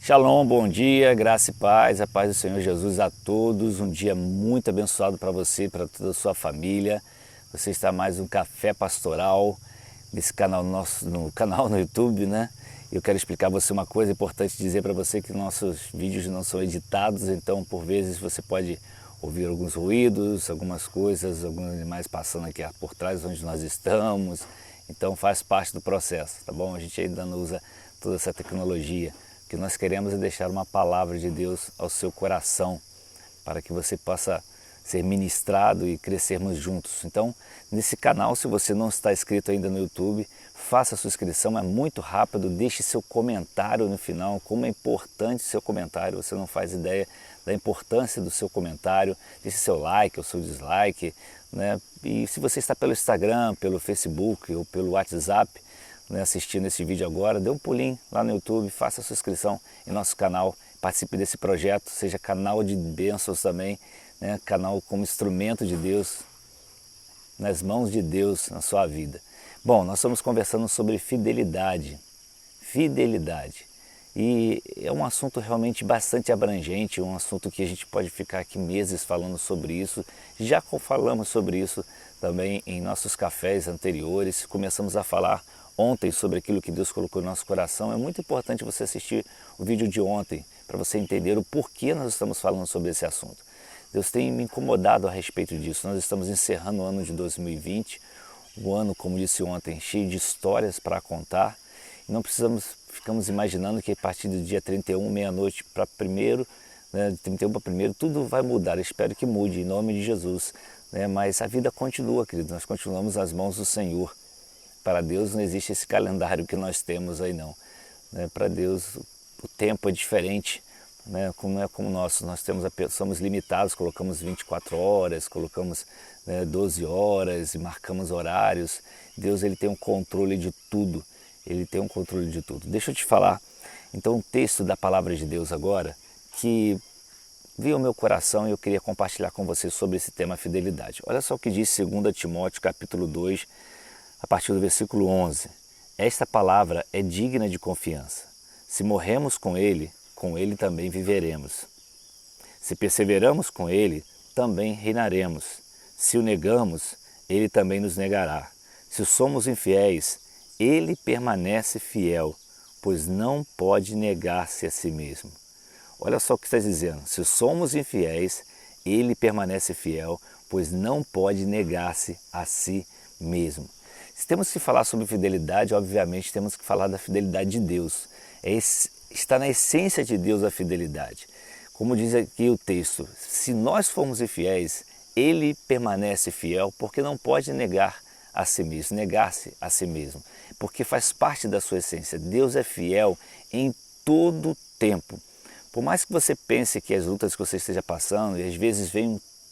Shalom, bom dia, graça e paz, a paz do Senhor Jesus a todos. Um dia muito abençoado para você, para toda a sua família. Você está mais um Café Pastoral nesse canal nosso, no canal no YouTube, né? Eu quero explicar a você uma coisa importante, dizer para você que nossos vídeos não são editados, então por vezes você pode ouvir alguns ruídos, algumas coisas, alguns animais passando aqui por trás onde nós estamos. Então faz parte do processo, tá bom? A gente ainda não usa toda essa tecnologia. O que nós queremos é deixar uma palavra de Deus ao seu coração, para que você possa ser ministrado e crescermos juntos. Então, nesse canal, se você não está inscrito ainda no YouTube, faça a sua inscrição, é muito rápido, deixe seu comentário no final, como é importante seu comentário, você não faz ideia da importância do seu comentário, deixe seu like ou seu dislike, né? E se você está pelo Instagram, pelo Facebook ou pelo WhatsApp, assistindo esse vídeo agora, dê um pulinho lá no YouTube, faça a sua inscrição em nosso canal, participe desse projeto, seja canal de bênçãos também, né? Canal como instrumento de Deus, nas mãos de Deus na sua vida. Bom, nós estamos conversando sobre fidelidade, e é um assunto realmente bastante abrangente, um assunto que a gente pode ficar aqui meses falando sobre isso. Já falamos sobre isso também em nossos cafés anteriores, começamos a falar ontem sobre aquilo que Deus colocou no nosso coração. É muito importante você assistir o vídeo de ontem para você entender o porquê nós estamos falando sobre esse assunto. Deus tem me incomodado a respeito disso. Nós estamos encerrando o ano de 2020, um ano, como disse ontem, cheio de histórias para contar. E não ficamos imaginando que a partir do dia 31, meia-noite para primeiro, né, de 31 para primeiro, tudo vai mudar. Eu espero que mude, em nome de Jesus. Né? Mas a vida continua, querido. Nós continuamos nas mãos do Senhor. Para Deus não existe esse calendário que nós temos aí não. Para Deus o tempo é diferente, né? Não é como o nosso. Nós somos limitados, colocamos 24 horas, colocamos 12 horas e marcamos horários. Deus ele tem um controle de tudo, ele tem um controle de tudo. Deixa eu te falar, então um texto da palavra de Deus agora, que veio ao meu coração e eu queria compartilhar com você sobre esse tema fidelidade. Olha só o que diz 2 Timóteo capítulo 2, a partir do versículo 11, esta palavra é digna de confiança. Se morremos com ele também viveremos. Se perseveramos com ele, também reinaremos. Se o negamos, ele também nos negará. Se somos infiéis, ele permanece fiel, pois não pode negar-se a si mesmo. Olha só o que está dizendo. Se somos infiéis, ele permanece fiel, pois não pode negar-se a si mesmo. Se temos que falar sobre fidelidade, obviamente temos que falar da fidelidade de Deus. Está na essência de Deus a fidelidade. Como diz aqui o texto, se nós formos infiéis, ele permanece fiel porque não pode negar a si mesmo, negar-se a si mesmo, porque faz parte da sua essência. Deus é fiel em todo tempo. Por mais que você pense que as lutas que você esteja passando, e às vezes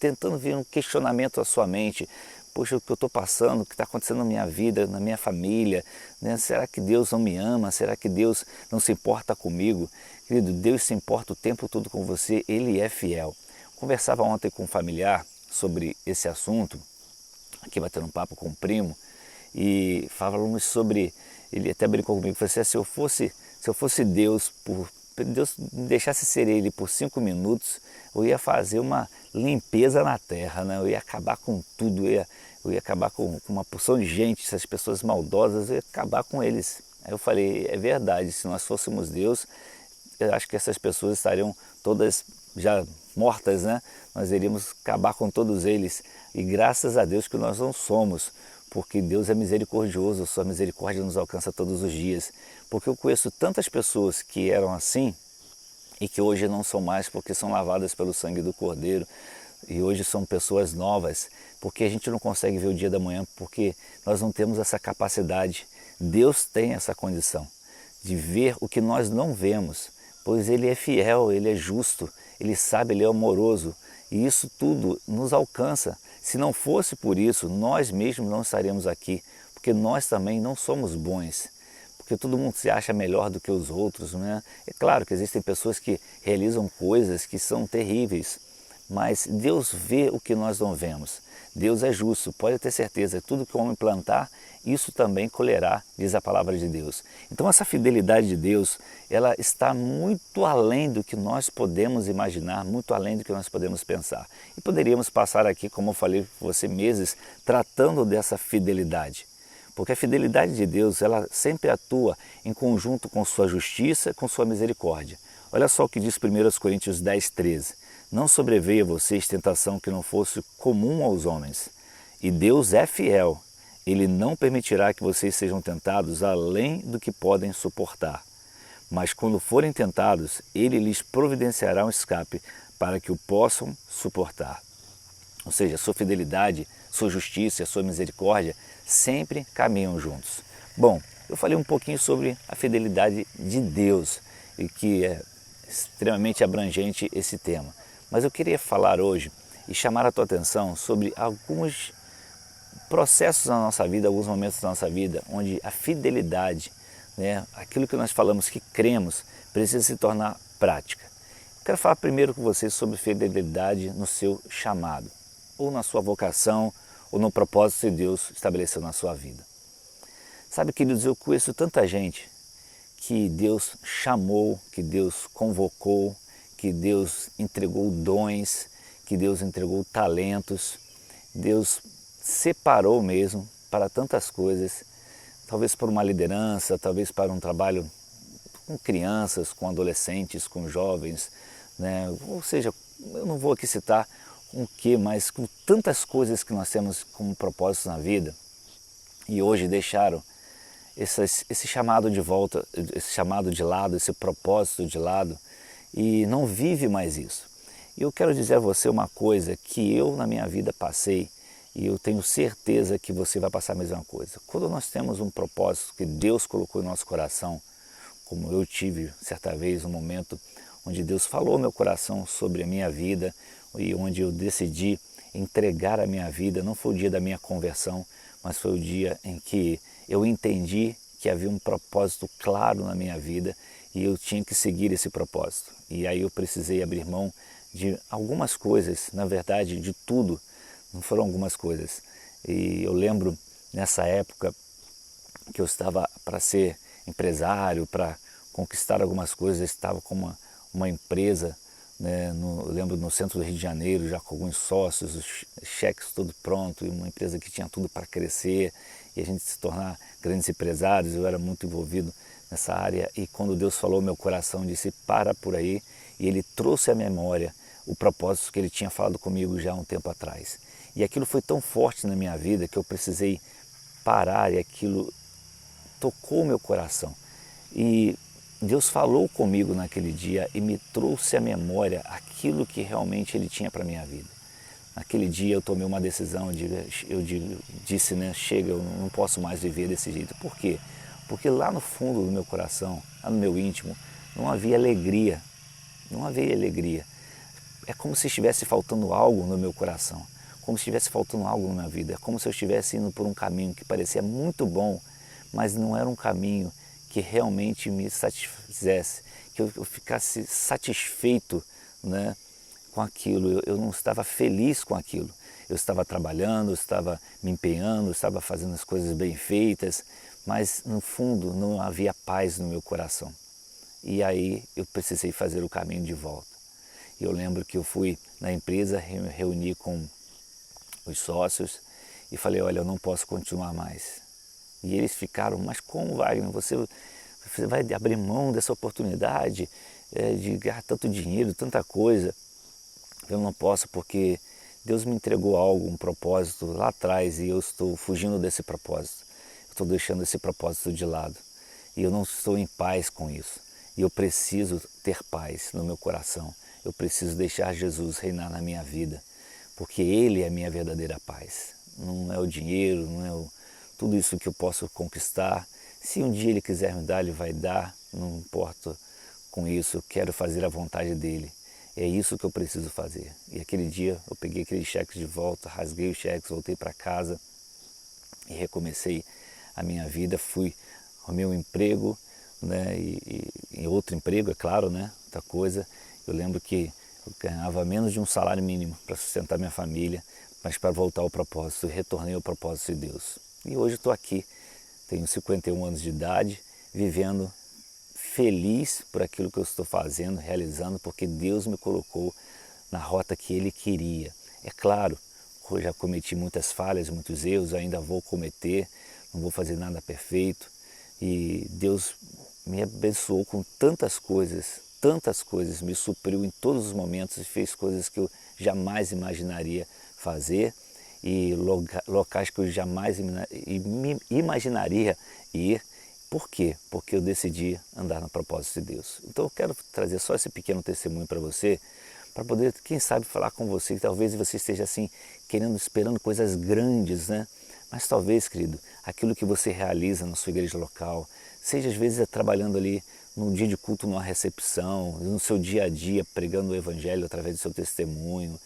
tentando vir um questionamento à sua mente, poxa, o que eu estou passando, o que está acontecendo na minha vida, na minha família, né? Será que Deus não me ama? Será que Deus não se importa comigo? Querido, Deus se importa o tempo todo com você, Ele é fiel. Conversava ontem com um familiar sobre esse assunto, aqui batendo um papo com um primo, e falamos sobre, ele até brincou comigo, falou assim, se eu fosse Deus, Deus me deixasse ser Ele por 5 minutos, eu ia fazer uma limpeza na terra, né? Eu ia acabar com tudo, eu ia acabar com uma porção de gente, essas pessoas maldosas, eu ia acabar com eles. Aí eu falei, é verdade, se nós fôssemos Deus, eu acho que essas pessoas estariam todas já mortas, né? Nós iríamos acabar com todos eles. E graças a Deus que nós não somos, porque Deus é misericordioso, sua misericórdia nos alcança todos os dias. Porque eu conheço tantas pessoas que eram assim e que hoje não são mais porque são lavadas pelo sangue do Cordeiro e hoje são pessoas novas, porque a gente não consegue ver o dia da manhã, porque nós não temos essa capacidade. Deus tem essa condição de ver o que nós não vemos, pois Ele é fiel, Ele é justo, Ele sabe, Ele é amoroso e isso tudo nos alcança. Se não fosse por isso, nós mesmos não estaríamos aqui, porque nós também não somos bons, porque todo mundo se acha melhor do que os outros, né? É claro que existem pessoas que realizam coisas que são terríveis, mas Deus vê o que nós não vemos. Deus é justo, pode ter certeza, tudo que o homem plantar, isso também colherá, diz a palavra de Deus. Então essa fidelidade de Deus, ela está muito além do que nós podemos imaginar, muito além do que nós podemos pensar. E poderíamos passar aqui, como eu falei para você, meses tratando dessa fidelidade. Porque a fidelidade de Deus, ela sempre atua em conjunto com sua justiça, com sua misericórdia. Olha só o que diz 1 Coríntios 10, 13. Não sobreveia a vocês tentação que não fosse comum aos homens. E Deus é fiel. Ele não permitirá que vocês sejam tentados além do que podem suportar. Mas quando forem tentados, Ele lhes providenciará um escape para que o possam suportar. Ou seja, sua fidelidade, sua justiça e a sua misericórdia sempre caminham juntos. Bom, eu falei um pouquinho sobre a fidelidade de Deus, e que é extremamente abrangente esse tema. Mas eu queria falar hoje e chamar a tua atenção sobre alguns processos na nossa vida, alguns momentos da nossa vida, onde a fidelidade, aquilo que nós falamos que cremos, precisa se tornar prática. Quero falar primeiro com você sobre fidelidade no seu chamado, ou na sua vocação, ou no propósito que Deus estabeleceu na sua vida. Sabe, queridos, eu conheço tanta gente que Deus chamou, que Deus convocou, que Deus entregou dons, que Deus entregou talentos, Deus separou mesmo para tantas coisas, talvez para uma liderança, talvez para um trabalho com crianças, com adolescentes, com jovens, Ou seja, eu não vou aqui citar o que, mas com tantas coisas que nós temos como propósitos na vida, e hoje deixaram esse chamado de volta, esse chamado de lado, esse propósito de lado, e não vive mais isso. E eu quero dizer a você uma coisa que eu na minha vida passei, e eu tenho certeza que você vai passar a mesma coisa. Quando nós temos um propósito que Deus colocou em nosso coração, como eu tive certa vez um momento onde Deus falou ao meu coração sobre a minha vida, e onde eu decidi entregar a minha vida, não foi o dia da minha conversão, mas foi o dia em que eu entendi que havia um propósito claro na minha vida e eu tinha que seguir esse propósito. E aí eu precisei abrir mão de algumas coisas, na verdade de tudo, não foram algumas coisas. E eu lembro nessa época que eu estava para ser empresário, para conquistar algumas coisas, eu estava com uma empresa, eu lembro no centro do Rio de Janeiro, já com alguns sócios, os cheques tudo pronto, e uma empresa que tinha tudo para crescer e a gente se tornar grandes empresários. Eu era muito envolvido nessa área, e quando Deus falou, meu coração disse: para por aí, e Ele trouxe à memória o propósito que Ele tinha falado comigo já há um tempo atrás. E aquilo foi tão forte na minha vida que eu precisei parar, e aquilo tocou meu coração. E Deus falou comigo naquele dia e me trouxe à memória aquilo que realmente Ele tinha para a minha vida. Naquele dia eu tomei uma decisão, eu disse, chega, eu não posso mais viver desse jeito. Por quê? Porque lá no fundo do meu coração, lá no meu íntimo, não havia alegria, não havia alegria. É como se estivesse faltando algo no meu coração, como se estivesse faltando algo na minha vida, é como se eu estivesse indo por um caminho que parecia muito bom, mas não era um caminho que realmente me satisfizesse, que eu ficasse satisfeito, com aquilo. Eu não estava feliz com aquilo. Eu estava trabalhando, eu estava me empenhando, eu estava fazendo as coisas bem feitas, mas no fundo não havia paz no meu coração. E aí eu precisei fazer o caminho de volta. E eu lembro que eu fui na empresa, reuni com os sócios e falei: olha, eu não posso continuar mais. E eles ficaram: mas como, Wagner, você vai abrir mão dessa oportunidade de ganhar tanto dinheiro, tanta coisa? Eu não posso, porque Deus me entregou algo, um propósito lá atrás, e eu estou fugindo desse propósito. Eu estou deixando esse propósito de lado e eu não estou em paz com isso. E eu preciso ter paz no meu coração. Eu preciso deixar Jesus reinar na minha vida, porque Ele é a minha verdadeira paz. Não é o dinheiro, não é tudo isso que eu posso conquistar. Se um dia Ele quiser me dar, Ele vai dar, não importa com isso, eu quero fazer a vontade dEle. É isso que eu preciso fazer. E aquele dia eu peguei aqueles cheques de volta, rasguei os cheques, voltei para casa e recomecei a minha vida. Fui ao meu emprego, e outro emprego, é claro, outra coisa. Eu lembro que Eu ganhava menos de um salário mínimo para sustentar minha família, mas para voltar ao propósito, eu retornei ao propósito de Deus. E hoje estou aqui, tenho 51 anos de idade, vivendo feliz por aquilo que eu estou fazendo, realizando, porque Deus me colocou na rota que Ele queria. É claro, eu já cometi muitas falhas, muitos erros, ainda vou cometer, não vou fazer nada perfeito. E Deus me abençoou com tantas coisas, me supriu em todos os momentos e fez coisas que eu jamais imaginaria fazer e locais que eu jamais imaginaria ir. Por quê? Porque eu decidi andar no propósito de Deus. Então eu quero trazer só esse pequeno testemunho para você, para poder, quem sabe, falar com você, que talvez você esteja assim, querendo, esperando coisas grandes, né? Mas talvez, querido, aquilo que você realiza na sua igreja local, seja às vezes trabalhando ali num dia de culto, numa recepção, no seu dia a dia, pregando o evangelho através do seu testemunho,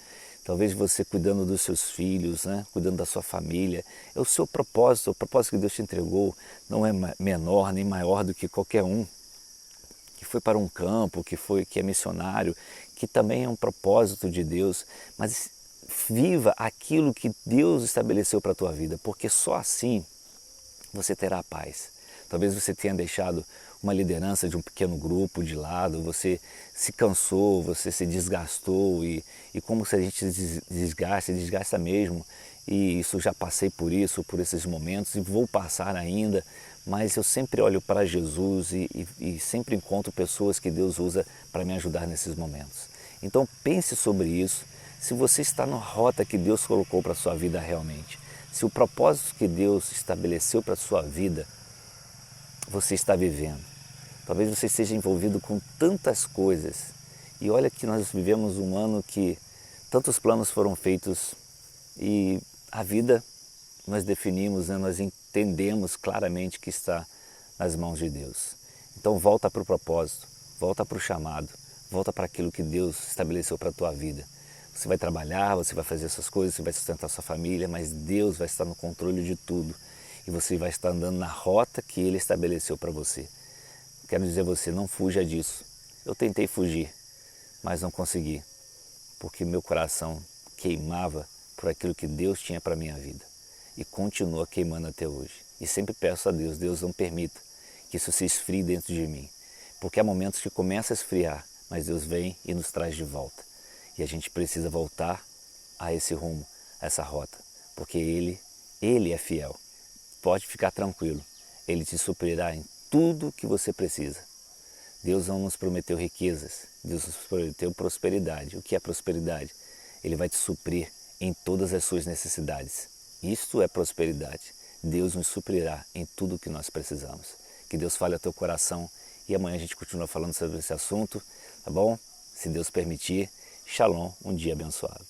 talvez você cuidando dos seus filhos, né? Cuidando da sua família, é o seu propósito, o propósito que Deus te entregou não é menor nem maior do que qualquer um que foi para um campo, que é missionário, que também é um propósito de Deus, mas viva aquilo que Deus estabeleceu para a tua vida, porque só assim você terá paz. Talvez você tenha deixado uma liderança de um pequeno grupo de lado, você se cansou, você se desgastou e como se a gente se desgasta mesmo, e isso já passei por isso, por esses momentos e vou passar ainda, mas eu sempre olho para Jesus e sempre encontro pessoas que Deus usa para me ajudar nesses momentos. Então pense sobre isso, se você está na rota que Deus colocou para a sua vida realmente, se o propósito que Deus estabeleceu para a sua vida, você está vivendo. Talvez você esteja envolvido com tantas coisas. E olha que nós vivemos um ano que tantos planos foram feitos e a vida nós definimos, né? Nós entendemos claramente que está nas mãos de Deus. Então volta para o propósito, volta para o chamado, volta para aquilo que Deus estabeleceu para a tua vida. Você vai trabalhar, você vai fazer essas coisas, você vai sustentar sua família, mas Deus vai estar no controle de tudo. E você vai estar andando na rota que Ele estabeleceu para você. Quero dizer a você, não fuja disso. Eu tentei fugir, mas não consegui, porque meu coração queimava por aquilo que Deus tinha para a minha vida. E continua queimando até hoje. E sempre peço a Deus, Deus não permita que isso se esfrie dentro de mim. Porque há momentos que começa a esfriar, mas Deus vem e nos traz de volta. E a gente precisa voltar a esse rumo, a essa rota. Porque Ele é fiel. Pode ficar tranquilo, Ele te suprirá em tudo que você precisa. Deus não nos prometeu riquezas, Deus nos prometeu prosperidade. O que é prosperidade? Ele vai te suprir em todas as suas necessidades. Isto é prosperidade. Deus nos suprirá em tudo o que nós precisamos. Que Deus fale ao teu coração e amanhã a gente continua falando sobre esse assunto, tá bom? Se Deus permitir, Shalom, um dia abençoado.